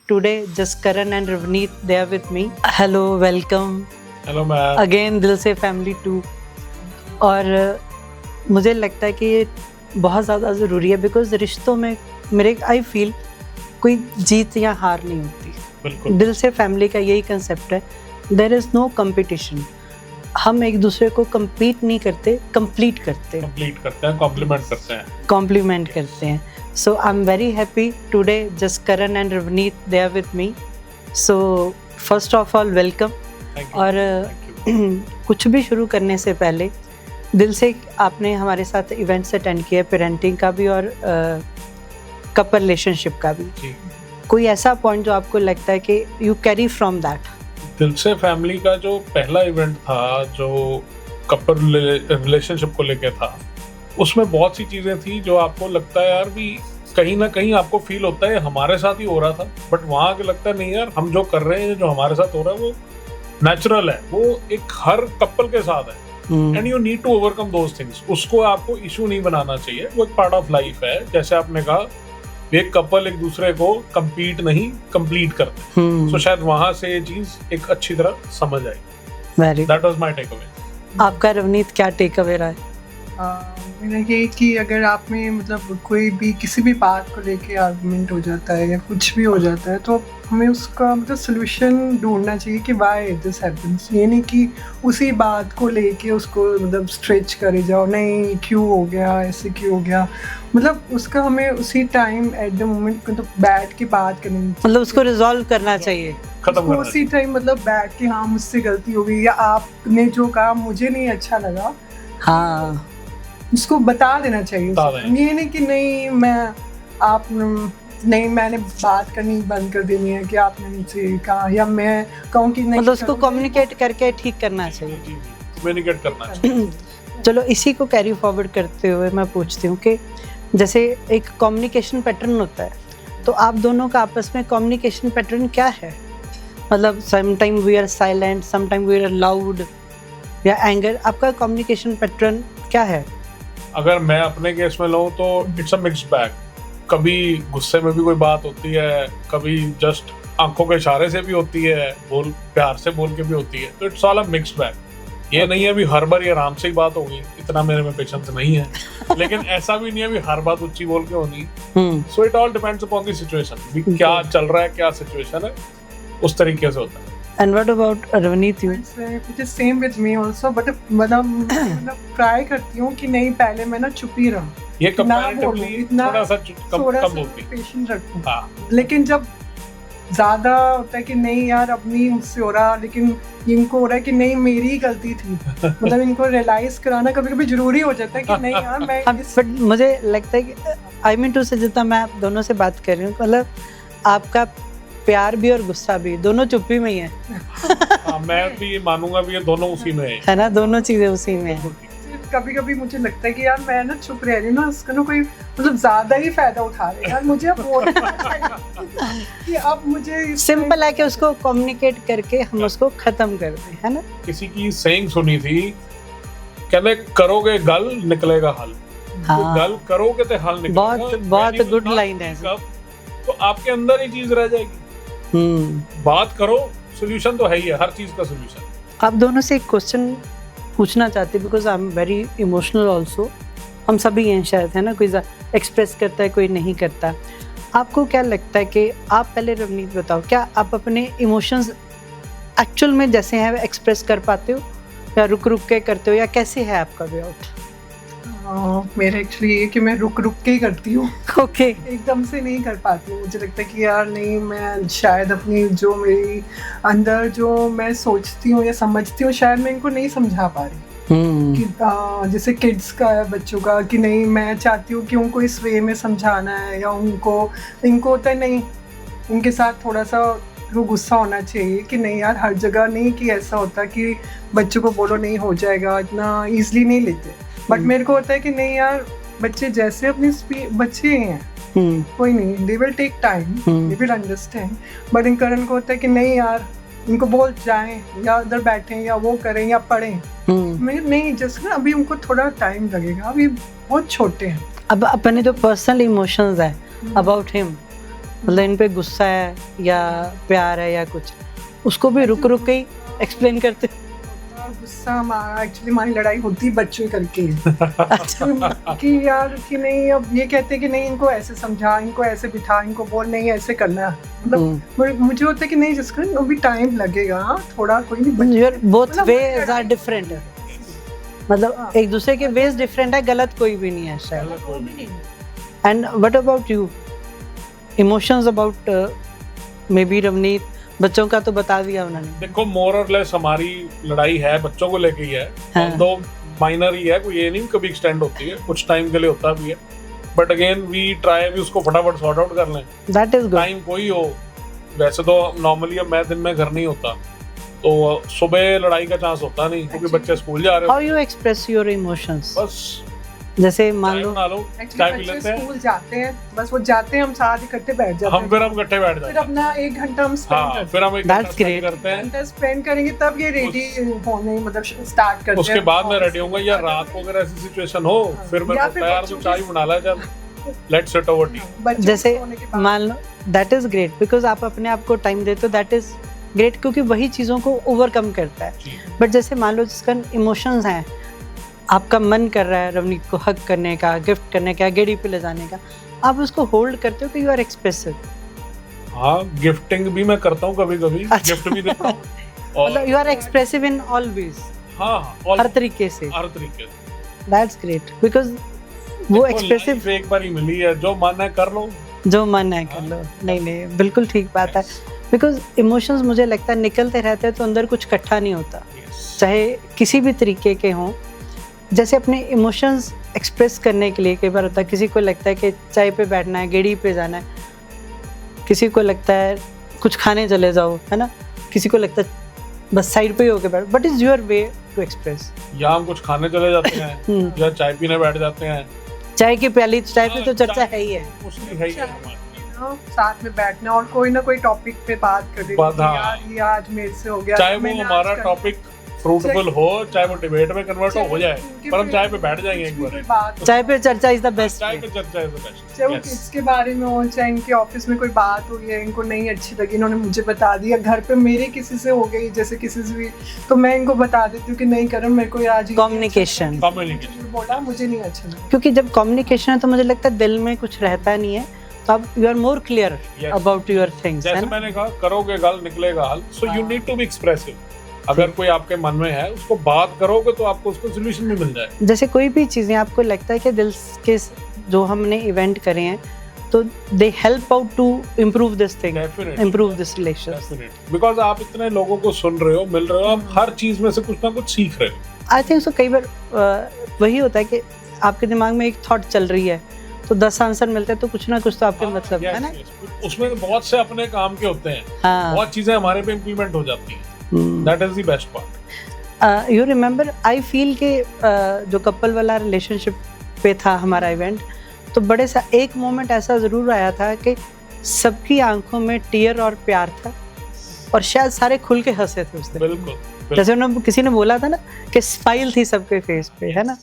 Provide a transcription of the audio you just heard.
today just Karan and Ravneet they are with me. Hello, welcome. Hello ma'am. Again दिल से family 2. और मुझे लगता है कि ये बहुत ज़्यादा ज़रूरी है बिकॉज रिश्तों में मेरे आई फील कोई जीत या हार नहीं होती. बिल्कुल. दिल से फैमिली का यही कंसेप्ट है. There is no competition. हम एक दूसरे को कम्पीट नहीं करते, कंप्लीट करते हैं, कॉम्प्लीमेंट करते हैं. So I am very happy today just Karan and Ravneet they are with me. So first of all welcome. और कुछ भी शुरू करने से पहले दिल से आपने हमारे साथ इवेंट्स अटेंड किए, पेरेंटिंग का भी और कपल रिलेशनशिप का भी. कोई ऐसा पॉइंट जो आपको लगता है कि यू कैरी फ्रॉम दैट? दिल से फैमिली का जो पहला इवेंट था जो कपल रिलेशनशिप को लेके था, उसमें बहुत सी चीज़ें थी जो आपको लगता है यार भी कहीं ना कहीं आपको फील होता है हमारे साथ ही हो रहा था, बट वहाँ के लगता है नहीं यार हम जो कर रहे हैं, जो हमारे साथ हो रहा है वो नेचुरल है, वो एक हर कपल के साथ है and you need to overcome those things. उसको आपको इशू नहीं बनाना चाहिए, वो एक पार्ट ऑफ लाइफ है. जैसे आपने कहा एक कपल एक दूसरे को compete नहीं कंप्लीट करते. सो शायद वहां से ये चीज एक अच्छी तरह समझ आई. That was my take. आपका रवनीत क्या टेक अवे रहा है? मेरा ये कि अगर आप में मतलब कोई भी किसी भी बात को लेके आर्गुमेंट हो जाता है या कुछ भी हो जाता है तो हमें उसका मतलब सोल्यूशन ढूंढना चाहिए कि व्हाई दिस हैपेंस. ये नहीं कि उसी बात को लेके उसको मतलब स्ट्रेच करे जाओ, नहीं क्यों हो गया, ऐसे क्यों हो गया. मतलब उसका हमें उसी टाइम एट द मोमेंट मतलब बैठ के बात करनी चाहिए, मतलब उसको रिजॉल्व करना चाहिए, खत्म उसी टाइम मतलब बैठ के हाँ मुझसे गलती हो गई या आपने जो कहा मुझे नहीं अच्छा लगा, हाँ उसको बता देना चाहिए. ये नहीं कि नहीं मैं आप नहीं मैंने बात करनी बंद कर देनी है कि आपने मुझसे कहा या मैं कहूँ कि नहीं. मतलब उसको कम्युनिकेट करके ठीक करना चाहिए, कम्युनिकेट करना चाहिए. चलो इसी को कैरी फॉरवर्ड करते हुए मैं पूछती हूँ कि जैसे एक कम्युनिकेशन पैटर्न होता है, तो आप दोनों का आपस में कम्युनिकेशन पैटर्न क्या है? मतलब some time we are silent, some time we are loud या एंगर. आपका कम्युनिकेशन पैटर्न क्या है? अगर मैं अपने केस में लूँ तो इट्स अ मिक्स्ड बैग. कभी गुस्से में भी कोई बात होती है, कभी जस्ट आंखों के इशारे से भी होती है, बोल प्यार से बोल के भी होती है. तो it's all a mixed bag. ये नहीं है अभी हर बार ये आराम से ही बात होगी, इतना मेरे में पेशेंस नहीं है. लेकिन ऐसा भी नहीं है अभी हर बात ऊंची बोल के होनी. So it all depends upon the situation. क्या चल रहा है, क्या सिचुएशन है, उस तरीके से होता है. And what about Ravneet? You? It is same with me also, but मतलब ट्राई करती हूँ कि नहीं पहले मैं ना चुप ही रहूँ, ये कंपैरेटिवली थोड़ा सा कम बोलती है. पेशेंस रखूँ. हाँ. लेकिन जब ज़्यादा होता है कि नहीं यार अब नहीं मुझसे हो रहा, लेकिन इनको हो रहा है कि नहीं मेरी ही गलती थी, मतलब इनको रियलाइज कराना कभी कभी जरूरी हो जाता है कि नहीं यार मैं बट मुझे लगता है कि आई मीन टू से जितना मैं आप दोनों से बात कर रही हूँ, मतलब आपका प्यार भी और गुस्सा भी दोनों चुप्पी में ही है. मैं भी मानूंगा भी ये दोनों उसी में है ना, दोनों चीजें उसी में है. कभी कभी मुझे लगता है कि यार मैं ना चुप रह रही हूँ ना, उसका ना कोई मतलब ज्यादा ही फायदा उठा रहे हैं यार. मुझे अब बोलना चाहिए कि अब मुझे सिंपल है कि उसको कम्युनिकेट करके हम उसको खत्म कर दें, है ना. किसी की सेइंग सुनी थी, कहते करोगे गल निकलेगा हल. हाँ. तो गल करोगे तो हल निकलेगा. बहुत गुड लाइन है. तो आपके अंदर ही चीज रह जाएगी. बात करो, सोल्यूशन तो है ही है, हर चीज का सोल्यूशन. आप दोनों से एक क्वेश्चन पूछना चाहते because I am very emotional also. हम सभी हैं शायद, है ना, कोई एक्सप्रेस करता है कोई नहीं करता. आपको क्या लगता है कि आप पहले रवनीत बताओ, क्या आप अपने इमोशंस एक्चुअल में जैसे हैं एक्सप्रेस कर पाते हो या रुक रुक के करते हो, या कैसे है आपका वे आउट? मेरा एक्चुअली ये कि मैं रुक रुक के ही करती हूँ. ओके. एकदम से नहीं कर पाती हूँ. मुझे लगता है कि यार नहीं मैं शायद अपनी जो मेरी अंदर जो मैं सोचती हूँ या समझती हूँ शायद मैं इनको नहीं समझा पा रही. कि जैसे किड्स का है, बच्चों का, कि नहीं मैं चाहती हूँ कि उनको इस वे में समझाना है या इनको होता है नहीं उनके साथ थोड़ा सा वो गुस्सा होना चाहिए कि नहीं यार हर जगह नहीं कि ऐसा होता कि बच्चों को बोलो नहीं हो जाएगा, इतना ईजिली नहीं लेते. बट मेरे को होता है कि नहीं यार बच्चे जैसे अपनी बच्चे हैं, कोई नहीं, they will take time, they will understand. But इन करण को होता है कि नहीं यार इनको बोल जाएं या उधर बैठें या वो करें या पढ़ें. मैं नहीं जस्ट ना अभी उनको थोड़ा टाइम लगेगा, अभी बहुत छोटे हैं. अब अपने जो पर्सनल इमोशंस है अबाउट हिम मतलब इन पे गुस्सा है या प्यार है या कुछ, उसको भी रुक रुक के ही एक्सप्लेन करते हो? गुस्सा एक्चुअली हमारी लड़ाई होती बच्चों करके कि यार कि नहीं, अब ये कहते हैं कि नहीं इनको ऐसे समझा, इनको ऐसे बिठा, इनको बोल नहीं ऐसे करना है। मतलब मुझे होता है कि नहीं जिसका अभी टाइम लगेगा थोड़ा, कोई नहीं, बोथ वेज आर डिफरेंट, मतलब एक दूसरे के वेज डिफरेंट है, गलत कोई भी नहीं है शायद। And what about you, emotions about may be Ravneet? बच्चों का तो बता दिया उन्होंने। देखो मोर और लेस हमारी लड़ाई है बच्चों को लेके ही है, हाँ। दो माइनर ही है, कोई ये नहीं कभी एक्सटेंड होती है, कुछ टाइम के लिए होता भी है, बट अगेन वी ट्राई भी उसको फटाफट सॉर्ट आउट कर लें। That is good. टाइम कोई हो, वैसे तो नॉर्मली अब मैं दिन में घर नहीं होता, तो सुबह लड़ाई का चांस होता नहीं क्योंकि बच्चे स्कूल जा रहे how you express your emotions? बस जैसे मान लो चाय पी लेते हैं, स्कूल जाते हैं, बस वो जाते हैं, हम साथ इकट्ठे बैठ जाते हैं, हम इकट्ठे बैठ जाते फिर हैं, अपना 1 घंटा हम स्पेंड करते हैं, फिर हम एक That's great. करते हैं, घंटा स्पेंड करेंगे तब ये रेडी होने मतलब स्टार्ट करते हैं। उसके बाद मैं रेडी होऊंगा, या रात को अगर ऐसी सिचुएशन हो फिर मैं तैयार तो चाय बना ला, चल लेट्स सिट ओवर टी। जैसे मान लो दैट इज ग्रेट बिकॉज आप अपने आप को टाइम देते हो, दैट इज ग्रेट क्योंकि वही चीज़ों को ओवरकम करता है। बट जैसे मान लो जिसका इमोशंस हैं, आपका मन कर रहा है रवनीत को हग करने का, गिफ्ट करने का, गेड़ी पे ले जाने का, आप उसको होल्ड करते हो कि यू आर एक्सप्रेसिव? हाँ, गिफ्टिंग भी मैं करता हूँ कभी कभी, अच्छा। गिफ्ट भी देता हूँ, मतलब you are expressive in all ways. हाँ, हर तरीके से। हर तरीके से। दैट्स ग्रेट बिकॉज वो एक्सप्रेसिव एक बार ही मिली है, जो मन है कर लो, जो मन है कर लो। नहीं नहीं, बिल्कुल ठीक बात है, बिकॉज इमोशंस मुझे लगता है निकलते रहते हैं तो अंदर कुछ इकट्ठा नहीं होता, चाहे किसी भी तरीके के हों। जैसे अपने इमोशंस एक्सप्रेस करने के लिए कई बार होता है, किसी को लगता है कि चाय पे बैठना है, गेड़ी पे जाना है, किसी को लगता है कुछ खाने चले जाओ, है ना, किसी को लगता है बस साइड पे ही होके बैठो। What is your way to express? या हम कुछ खाने चले जाते हैं या चाय पीने बैठ जाते हैं। चाय की प्याली, चाय पे तो चर्चा है ही है, साथ में बैठना और कोई ना कोई टॉपिक पे बात कर रहे, यार ये आज मेरे से हो गया, चाहे वो हमारा टॉपिक फ्रूटफुल हो, चाहे वो डिबेट में कन्वर्ट हो जाए, पर हम चाय पे बैठ जाएंगे एक बार। चाय पे चर्चा इज द बेस्ट। चाय पे चर्चा इज द बेस्ट। चाहे वो किड्स के बारे में हो, चाहे इनके ऑफिस में कोई बात हुई है, इनको नहीं अच्छी लगी, इन्होंने मुझे बता दिया, घर पे मेरे किसी से हो गई, जैसे किसी से भी, तो मैं इनको बता देती हूँ कि नहीं करण, मेरे को आज कम्युनिकेशन बोला, मुझे नहीं अच्छा लगा। क्योंकि जब कम्युनिकेशन है तो मुझे लगता है दिल में कुछ रहता नहीं है, तो आप you are more clear about your things. जैसे मैंने कहा, करोगे गल निकलेगा हल, so you need to be expressive. अगर कोई आपके मन में है, उसको बात करोगे तो आपको उसको सॉल्यूशन भी मिल जाए। जैसे कोई भी चीजें आपको लगता है कि दिल के जो हमने इवेंट करे हैं तो they help out to improve this thing, improve this relation. Because आप इतने लोगों को सुन रहे हो, मिल रहे हो, आप हर चीज में से कुछ ना कुछ सीख रहे हो। आई थिंक सो कई बार वही होता है कि आपके दिमाग में एक थॉट चल रही है तो 10 आंसर मिलते हैं, तो कुछ ना कुछ तो आपके मतलब है ना। उसमें बहुत से अपने काम के होते हैं, बहुत चीजें हमारे पे इम्प्लीमेंट हो जाती हैं। That is the best part. You remember, I feel कि जो कपल वाला रिलेशनशिप पे था हमारा इवेंट, तो बड़े सा एक मोमेंट ऐसा ज़रूर आया था कि सबकी आंखों में टीयर और प्यार था और शायद सारे खुल के हंसे थे उस दिन। बिल्कुल। जैसे उन्होंने किसी ने बोला था ना कि स्माइल थी सबके फेस पे, है ना।